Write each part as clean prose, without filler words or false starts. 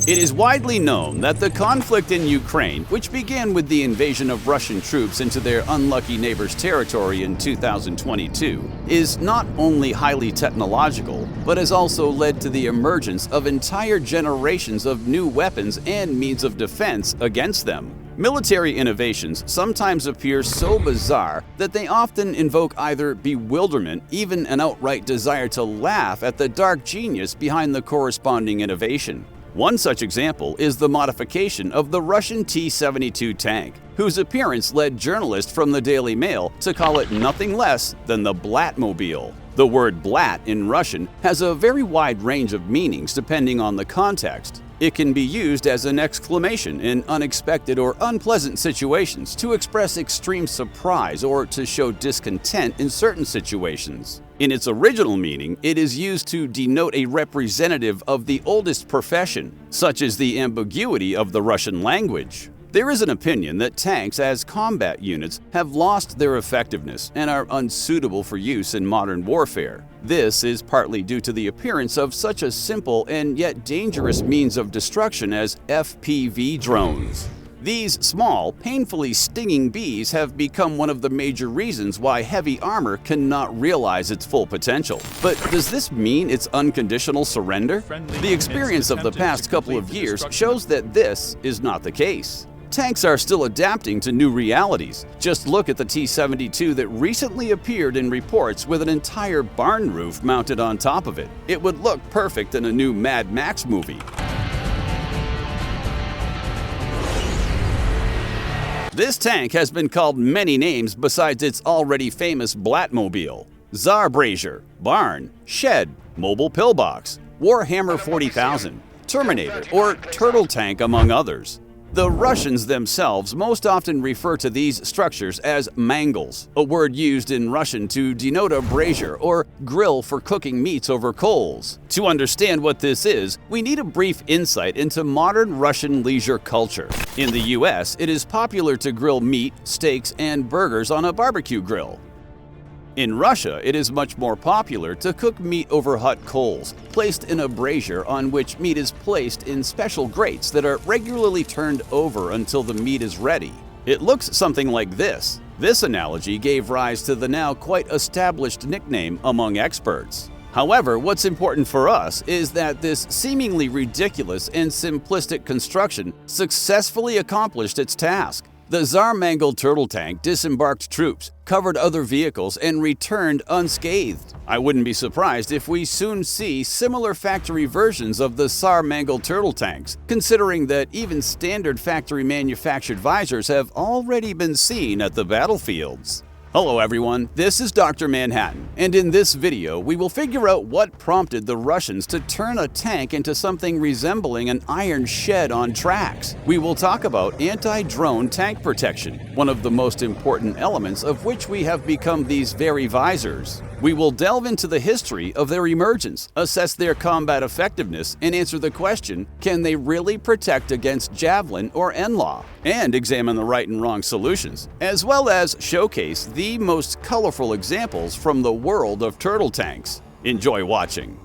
It is widely known that the conflict in Ukraine, which began with the invasion of Russian troops into their unlucky neighbor's territory in 2022, is not only highly technological, but has also led to the emergence of entire generations of new weapons and means of defense against them. Military innovations sometimes appear so bizarre that they often invoke either bewilderment, even an outright desire to laugh at the dark genius behind the corresponding innovation. One such example is the modification of the Russian T-72 tank, whose appearance led journalists from the Daily Mail to call it nothing less than the Blatmobile. The word blat in Russian has a very wide range of meanings depending on the context. It can be used as an exclamation in unexpected or unpleasant situations, to express extreme surprise, or to show discontent in certain situations. In its original meaning, it is used to denote a representative of the oldest profession, such as the ambiguity of the Russian language. There is an opinion that tanks as combat units have lost their effectiveness and are unsuitable for use in modern warfare. This is partly due to the appearance of such a simple and yet dangerous means of destruction as FPV drones. These small, painfully stinging bees have become one of the major reasons why heavy armor cannot realize its full potential. But does this mean it's unconditional surrender? The experience of the past couple of years shows that this is not the case. Tanks are still adapting to new realities. Just look at the T-72 that recently appeared in reports with an entire barn roof mounted on top of it. It would look perfect in a new Mad Max movie. This tank has been called many names besides its already famous Blatmobile: Tsar Brazier, Barn, Shed, Mobile Pillbox, Warhammer 40,000, Terminator, or Turtle Tank, among others. The Russians themselves most often refer to these structures as mangals, a word used in Russian to denote a brazier or grill for cooking meats over coals. To understand what this is, we need a brief insight into modern Russian leisure culture. In the US, it is popular to grill meat, steaks, and burgers on a barbecue grill. In Russia, it is much more popular to cook meat over hot coals, placed in a brazier on which meat is placed in special grates that are regularly turned over until the meat is ready. It looks something like this. This analogy gave rise to the now quite established nickname among experts. However, what's important for us is that this seemingly ridiculous and simplistic construction successfully accomplished its task. The Tsar Mangal turtle tank disembarked troops, covered other vehicles, and returned unscathed. I wouldn't be surprised if we soon see similar factory versions of the Tsar Mangal turtle tanks, considering that even standard factory manufactured visors have already been seen at the battlefields. Hello everyone, this is Dr. Manhattan, and in this video we will figure out what prompted the Russians to turn a tank into something resembling an iron shed on tracks. We will talk about anti-drone tank protection, one of the most important elements of which we have become these very visors. We will delve into the history of their emergence, assess their combat effectiveness, and answer the question, can they really protect against javelin or NLAW? And examine the right and wrong solutions, as well as showcase the most colorful examples from the world of turtle tanks. Enjoy watching.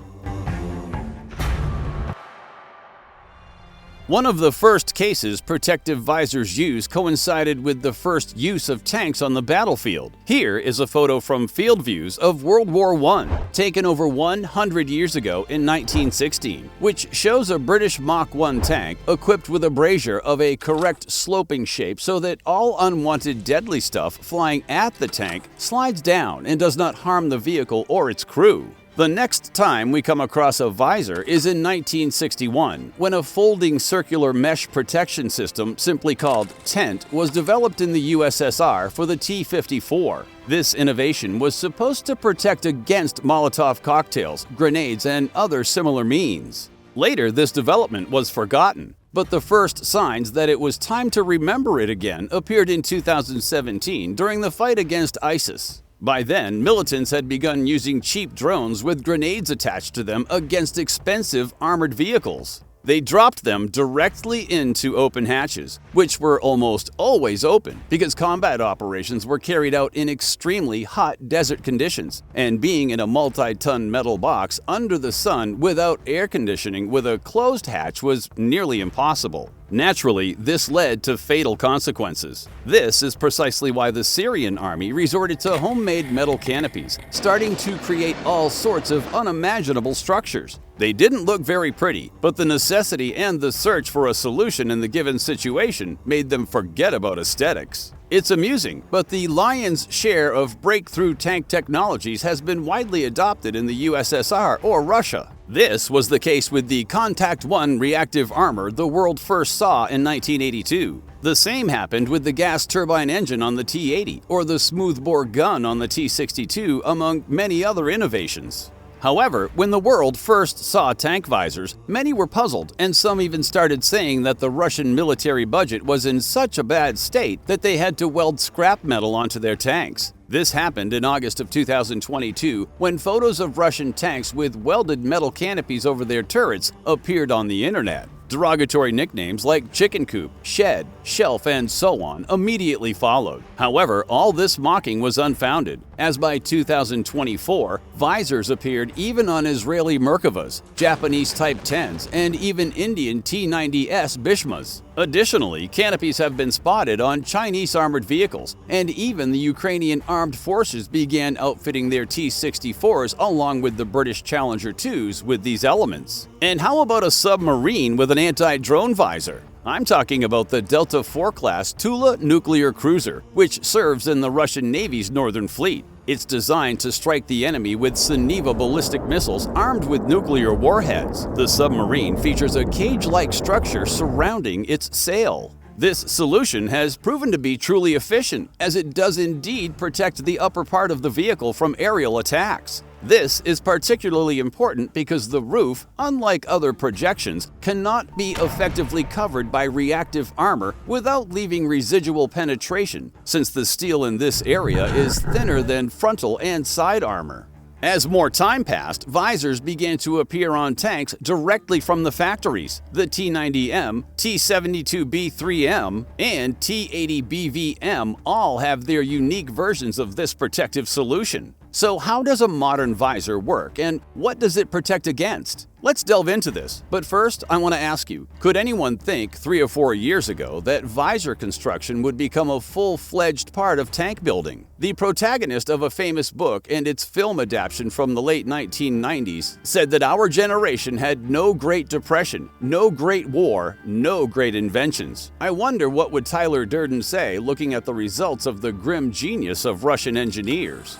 One of the first cases protective visors used coincided with the first use of tanks on the battlefield. Here is a photo from field views of World War I, taken over 100 years ago in 1916, which shows a British Mach 1 tank equipped with a brazier of a correct sloping shape so that all unwanted deadly stuff flying at the tank slides down and does not harm the vehicle or its crew. The next time we come across a visor is in 1961, when a folding circular mesh protection system, simply called tent, was developed in the USSR for the T-54. This innovation was supposed to protect against Molotov cocktails, grenades, and other similar means. Later, this development was forgotten, but the first signs that it was time to remember it again appeared in 2017 during the fight against ISIS. By then, militants had begun using cheap drones with grenades attached to them against expensive armored vehicles. They dropped them directly into open hatches, which were almost always open because combat operations were carried out in extremely hot desert conditions, and being in a multi-ton metal box under the sun without air conditioning with a closed hatch was nearly impossible. Naturally, this led to fatal consequences. This is precisely why the Syrian army resorted to homemade metal canopies, starting to create all sorts of unimaginable structures. They didn't look very pretty, but the necessity and the search for a solution in the given situation made them forget about aesthetics. It's amusing, but the lion's share of breakthrough tank technologies has been widely adopted in the USSR or Russia. This was the case with the Contact 1 reactive armor the world first saw in 1982. The same happened with the gas turbine engine on the T-80 or the smoothbore gun on the T-62, among many other innovations. However, when the world first saw tank visors, many were puzzled, and some even started saying that the Russian military budget was in such a bad state that they had to weld scrap metal onto their tanks. This happened in August of 2022 when photos of Russian tanks with welded metal canopies over their turrets appeared on the internet. Derogatory nicknames like chicken coop, shed, shelf, and so on immediately followed. However, all this mocking was unfounded, as by 2024, visors appeared even on Israeli Merkavas, Japanese Type 10s, and even Indian T-90S Bishmas. Additionally, canopies have been spotted on Chinese armored vehicles, and even the Ukrainian armed forces began outfitting their T-64s along with the British Challenger 2s with these elements. And how about a submarine with an anti-drone visor? I'm talking about the Delta IV class Tula nuclear cruiser, which serves in the Russian Navy's Northern Fleet. It's designed to strike the enemy with Sunniva ballistic missiles armed with nuclear warheads. The submarine features a cage-like structure surrounding its sail. This solution has proven to be truly efficient, as it does indeed protect the upper part of the vehicle from aerial attacks. This is particularly important because the roof, unlike other projections, cannot be effectively covered by reactive armor without leaving residual penetration, since the steel in this area is thinner than frontal and side armor. As more time passed, visors began to appear on tanks directly from the factories. The T-90M, T-72B3M, and T-80BVM all have their unique versions of this protective solution. So how does a modern visor work, and what does it protect against? Let's delve into this, but first I want to ask you, could anyone think 3 or 4 years ago that visor construction would become a full-fledged part of tank building? The protagonist of a famous book and its film adaptation from the late 1990s said that our generation had no Great Depression, no Great War, no great inventions. I wonder what would Tyler Durden say looking at the results of the grim genius of Russian engineers.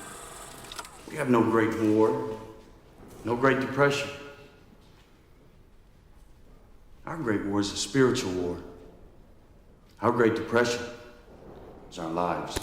We have no Great War, no Great Depression. Our Great War is a spiritual war. Our Great Depression is our lives.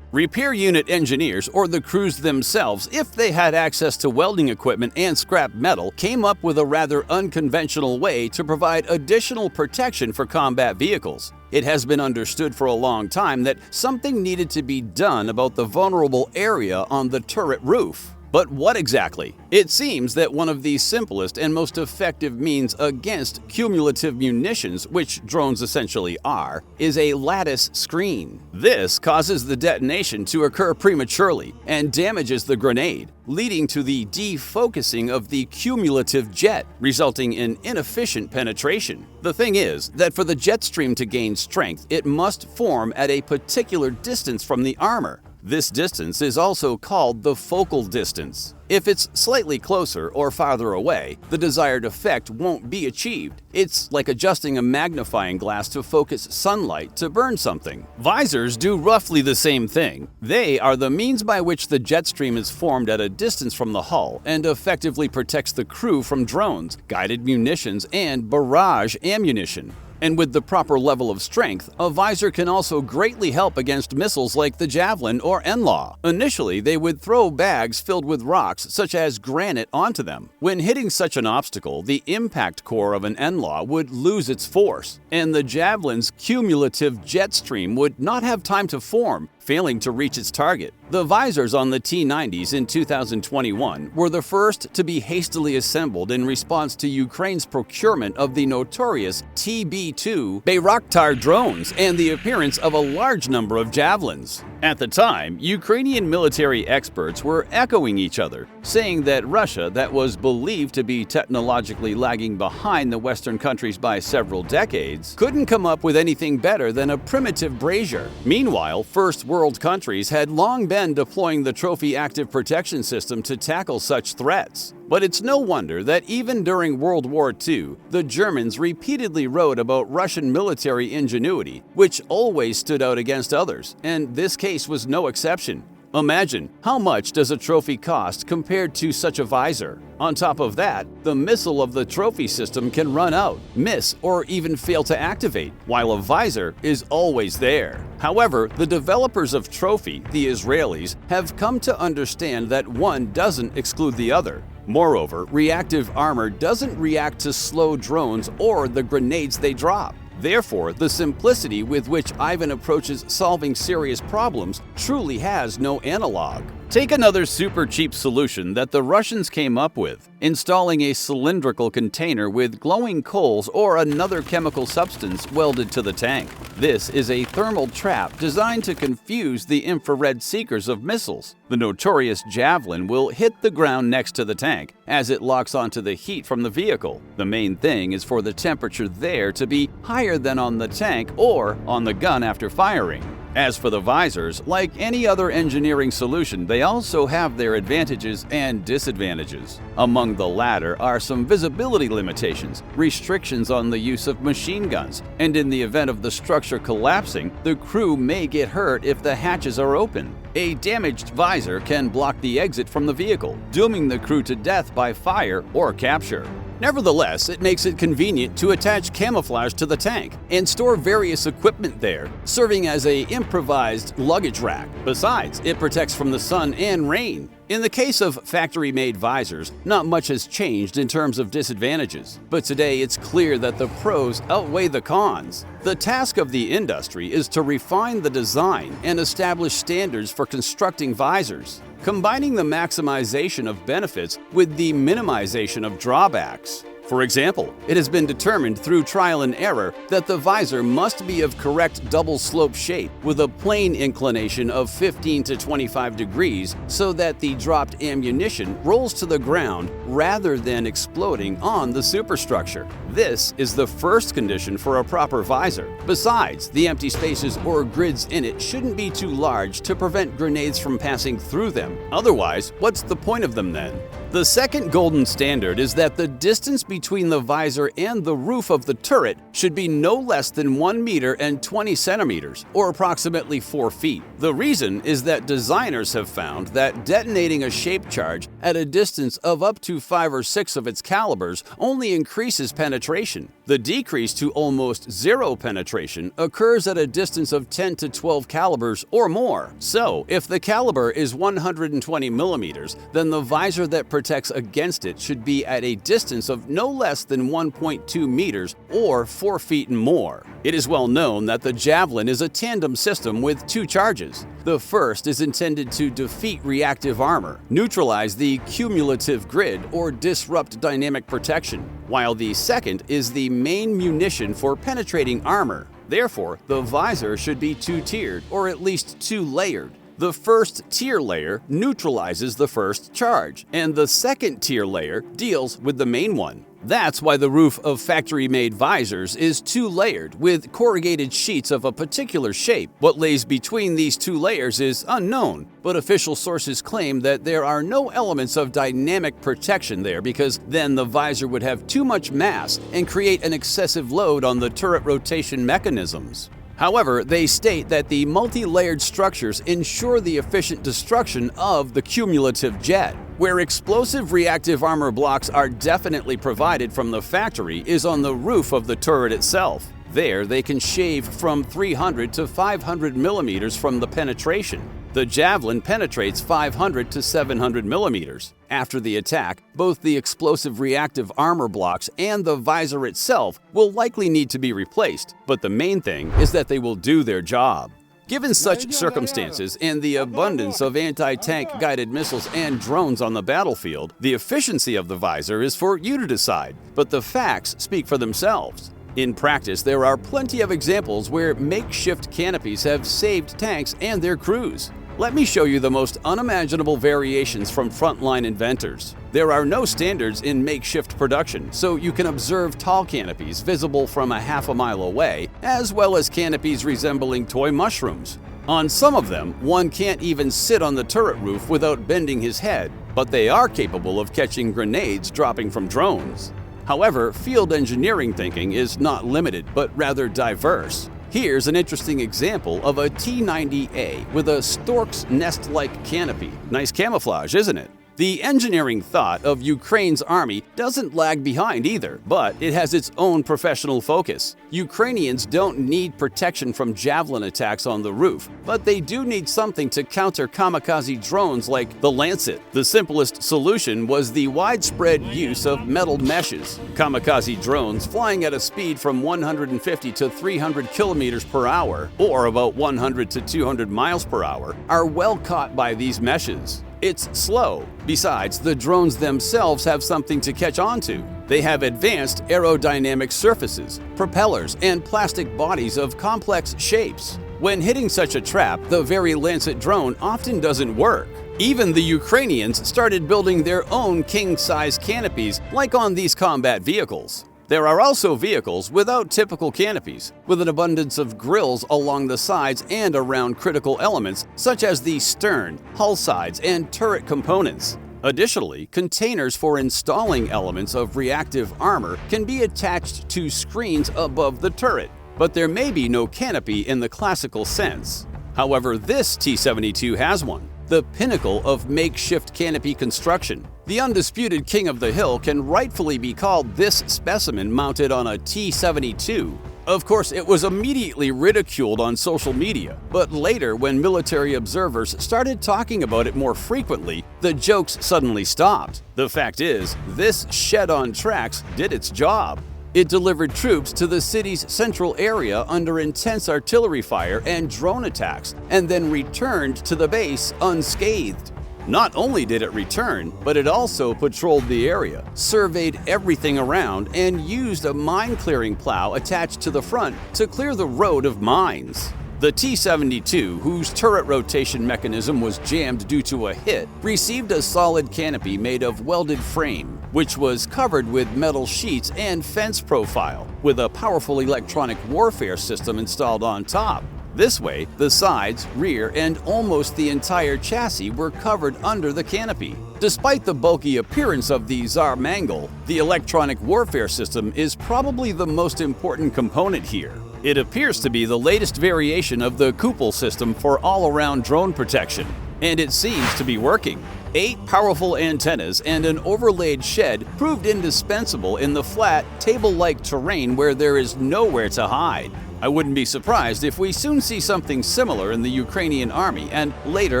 Repair unit engineers, or the crews themselves, if they had access to welding equipment and scrap metal, came up with a rather unconventional way to provide additional protection for combat vehicles. It has been understood for a long time that something needed to be done about the vulnerable area on the turret roof. But what exactly? It seems that one of the simplest and most effective means against cumulative munitions, which drones essentially are, is a lattice screen. This causes the detonation to occur prematurely and damages the grenade, leading to the defocusing of the cumulative jet, resulting in inefficient penetration. The thing is that for the jet stream to gain strength, it must form at a particular distance from the armor. This distance is also called the focal distance. If it's slightly closer or farther away, the desired effect won't be achieved. It's like adjusting a magnifying glass to focus sunlight to burn something. Visors do roughly the same thing. They are the means by which the jet stream is formed at a distance from the hull and effectively protects the crew from drones, guided munitions, and barrage ammunition. And with the proper level of strength, a visor can also greatly help against missiles like the Javelin or NLAW. Initially, they would throw bags filled with rocks, such as granite, onto them. When hitting such an obstacle, the impact core of an NLAW would lose its force, and the Javelin's cumulative jet stream would not have time to form, failing to reach its target. The visors on the T-90s in 2021 were the first to be hastily assembled in response to Ukraine's procurement of the notorious TB2 Bayraktar drones and the appearance of a large number of javelins. At the time, Ukrainian military experts were echoing each other, saying that Russia, that was believed to be technologically lagging behind the Western countries by several decades, couldn't come up with anything better than a primitive brazier. Meanwhile, first world countries had long been deploying the Trophy Active Protection System to tackle such threats. But it's no wonder that even during World War II, the Germans repeatedly wrote about Russian military ingenuity, which always stood out against others, and this case was no exception. Imagine, how much does a trophy cost compared to such a visor? On top of that, the missile of the trophy system can run out, miss, or even fail to activate, while a visor is always there. However, the developers of Trophy, the Israelis, have come to understand that one doesn't exclude the other. Moreover, reactive armor doesn't react to slow drones or the grenades they drop. Therefore, the simplicity with which Ivan approaches solving serious problems truly has no analog. Take another super cheap solution that the Russians came up with, installing a cylindrical container with glowing coals or another chemical substance welded to the tank. This is a thermal trap designed to confuse the infrared seekers of missiles. The notorious javelin will hit the ground next to the tank as it locks onto the heat from the vehicle. The main thing is for the temperature there to be higher than on the tank or on the gun after firing. As for the visors, like any other engineering solution, they also have their advantages and disadvantages. Among the latter are some visibility limitations, restrictions on the use of machine guns, and in the event of the structure collapsing, the crew may get hurt if the hatches are open. A damaged visor can block the exit from the vehicle, dooming the crew to death by fire or capture. Nevertheless, it makes it convenient to attach camouflage to the tank and store various equipment there, serving as an improvised luggage rack. Besides, it protects from the sun and rain. In the case of factory-made visors, not much has changed in terms of disadvantages, but today it's clear that the pros outweigh the cons. The task of the industry is to refine the design and establish standards for constructing visors, combining the maximization of benefits with the minimization of drawbacks. For example, it has been determined through trial and error that the visor must be of correct double slope shape with a plane inclination of 15 to 25 degrees so that the dropped ammunition rolls to the ground rather than exploding on the superstructure. This is the first condition for a proper visor. Besides, the empty spaces or grids in it shouldn't be too large to prevent grenades from passing through them. Otherwise, what's the point of them then? The second golden standard is that the distance between the visor and the roof of the turret should be no less than 1 meter and 20 centimeters, or approximately 4 feet. The reason is that designers have found that detonating a shape charge at a distance of up to 5 or 6 of its calibers only increases penetration. The decrease to almost zero penetration occurs at a distance of 10 to 12 calibers or more. So, if the caliber is 120 millimeters, then the visor that protects against it should be at a distance of no less than 1.2 meters or 4 feet and more. It is well known that the Javelin is a tandem system with 2 charges. The first is intended to defeat reactive armor, neutralize the cumulative grid, or disrupt dynamic protection, while the second is the main munition for penetrating armor. Therefore, the visor should be 2-tiered, or at least 2-layered. The first tier layer neutralizes the first charge, and the second tier layer deals with the main one. That's why the roof of factory-made visors is 2-layered with corrugated sheets of a particular shape. What lays between these 2 layers is unknown, but official sources claim that there are no elements of dynamic protection there because then the visor would have too much mass and create an excessive load on the turret rotation mechanisms. However, they state that the multi-layered structures ensure the efficient destruction of the cumulative jet. Where explosive reactive armor blocks are definitely provided from the factory is on the roof of the turret itself. There, they can shave from 300 to 500 millimeters from the penetration. The Javelin penetrates 500 to 700 millimeters. After the attack, both the explosive reactive armor blocks and the visor itself will likely need to be replaced, but the main thing is that they will do their job. Given such circumstances and the abundance of anti-tank guided missiles and drones on the battlefield, the efficiency of the visor is for you to decide, but the facts speak for themselves. In practice, there are plenty of examples where makeshift canopies have saved tanks and their crews. Let me show you the most unimaginable variations from frontline inventors. There are no standards in makeshift production, so you can observe tall canopies visible from a half a mile away, as well as canopies resembling toy mushrooms. On some of them, one can't even sit on the turret roof without bending his head, but they are capable of catching grenades dropping from drones. However, field engineering thinking is not limited, but rather diverse. Here's an interesting example of a T-90A with a stork's nest-like canopy. Nice camouflage, isn't it? The engineering thought of Ukraine's army doesn't lag behind either, but it has its own professional focus. Ukrainians don't need protection from javelin attacks on the roof, but they do need something to counter kamikaze drones like the Lancet. The simplest solution was the widespread use of metal meshes. Kamikaze drones flying at a speed from 150 to 300 kilometers per hour, or about 100 to 200 miles per hour, are well caught by these meshes. It's slow. Besides, the drones themselves have something to catch on to. They have advanced aerodynamic surfaces, propellers, and plastic bodies of complex shapes. When hitting such a trap, the very Lancet drone often doesn't work. Even the Ukrainians started building their own king-size canopies like on these combat vehicles. There are also vehicles without typical canopies, with an abundance of grills along the sides and around critical elements such as the stern, hull sides, and turret components. Additionally, containers for installing elements of reactive armor can be attached to screens above the turret, but there may be no canopy in the classical sense. However, this T-72 has one, the pinnacle of makeshift canopy construction. The undisputed king of the hill can rightfully be called this specimen mounted on a T-72. Of course, it was immediately ridiculed on social media, but later when military observers started talking about it more frequently, the jokes suddenly stopped. The fact is, this shed on tracks did its job. It delivered troops to the city's central area under intense artillery fire and drone attacks, and then returned to the base unscathed. Not only did it return, but it also patrolled the area, surveyed everything around, and used a mine-clearing plow attached to the front to clear the road of mines. The T-72, whose turret rotation mechanism was jammed due to a hit, received a solid canopy made of welded frame, which was covered with metal sheets and fence profile, with a powerful electronic warfare system installed on top. This way, the sides, rear, and almost the entire chassis were covered under the canopy. Despite the bulky appearance of the Tsar Mangle, the electronic warfare system is probably the most important component here. It appears to be the latest variation of the Kupol system for all-around drone protection, and it seems to be working. 8 powerful antennas and an overlaid shed proved indispensable in the flat, table-like terrain where there is nowhere to hide. I wouldn't be surprised if we soon see something similar in the Ukrainian army and later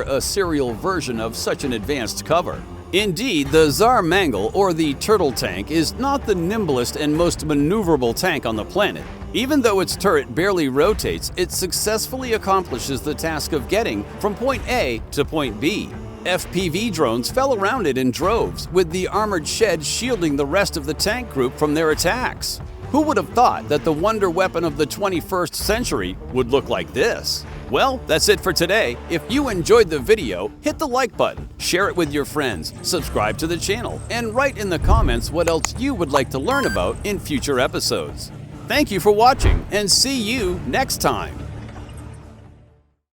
a serial version of such an advanced cover. Indeed, the Tsar Mangle, or the Turtle Tank, is not the nimblest and most maneuverable tank on the planet. Even though its turret barely rotates, it successfully accomplishes the task of getting from point A to point B. FPV drones fell around it in droves, with the armored shed shielding the rest of the tank group from their attacks. Who would have thought that the wonder weapon of the 21st century would look like this? Well, that's it for today. If you enjoyed the video, hit the like button, share it with your friends, subscribe to the channel, and write in the comments what else you would like to learn about in future episodes. Thank you for watching, and see you next time.